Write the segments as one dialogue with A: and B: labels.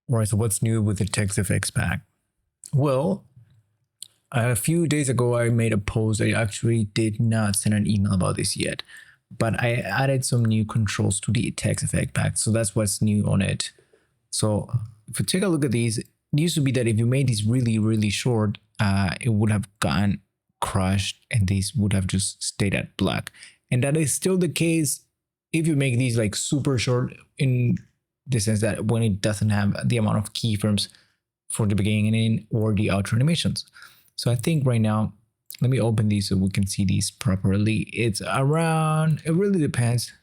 A: All right, so what's new with the TextFX pack? Well, a few days ago, I made a post. I actually did not send an email about this yet, but I added some new controls to the TextFX pack. So that's what's new on it. So if you take a look at these, it used to be that if you made these really, really short, it would have gotten crushed and these would have just stayed at black. And that is still the case if you make these like super short, in the sense that when it doesn't have the amount of keyframes for the beginning or the outro animations. So I think right now, let me open these so we can see these properly. It's around, it really depends,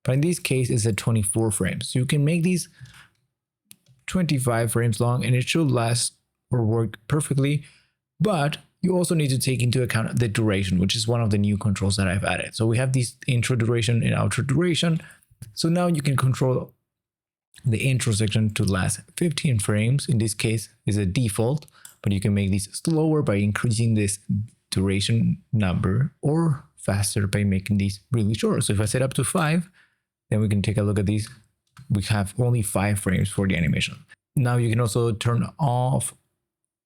A: but in this case it's at 24 frames. So you can make these 25 frames long and it should last or work perfectly, but you also need to take into account the duration, which is one of the new controls that I've added. So we have this intro duration and outro duration. So now you can control the intro section to last 15 frames. In this case is a default, but you can make these slower by increasing this duration number, or faster by making these really short. So if I set up to 5, then we can take a look at these. We have only 5 frames for the animation. Now you can also turn off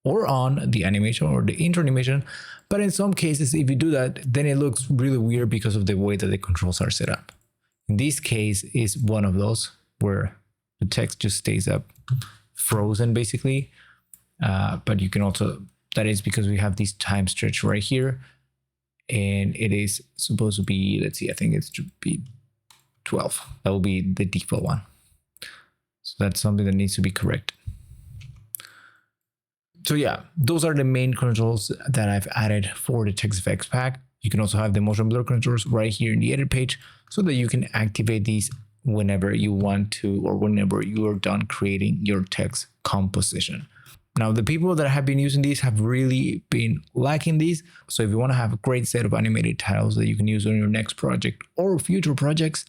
A: or on the animation or the intro animation, but in some cases, if you do that, then it looks really weird because of the way that the controls are set up. In this case is one of those where the text just stays up frozen basically, but you can also, that is because we have this time stretch right here, and it is supposed to be, let's see, I think it should be 12. That will be the default one. So that's something that needs to be corrected. So yeah, those are the main controls that I've added for the TextFX pack. You can also have the motion blur controls right here in the edit page so that you can activate these whenever you want to, or whenever you are done creating your text composition. Now, the people that have been using these have really been liking these. So if you want to have a great set of animated titles that you can use on your next project or future projects,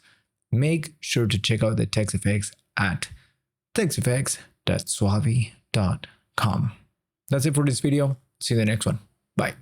A: make sure to check out the TextFX at textfx.sualvi.com. That's it for this video. See you in the next one. Bye.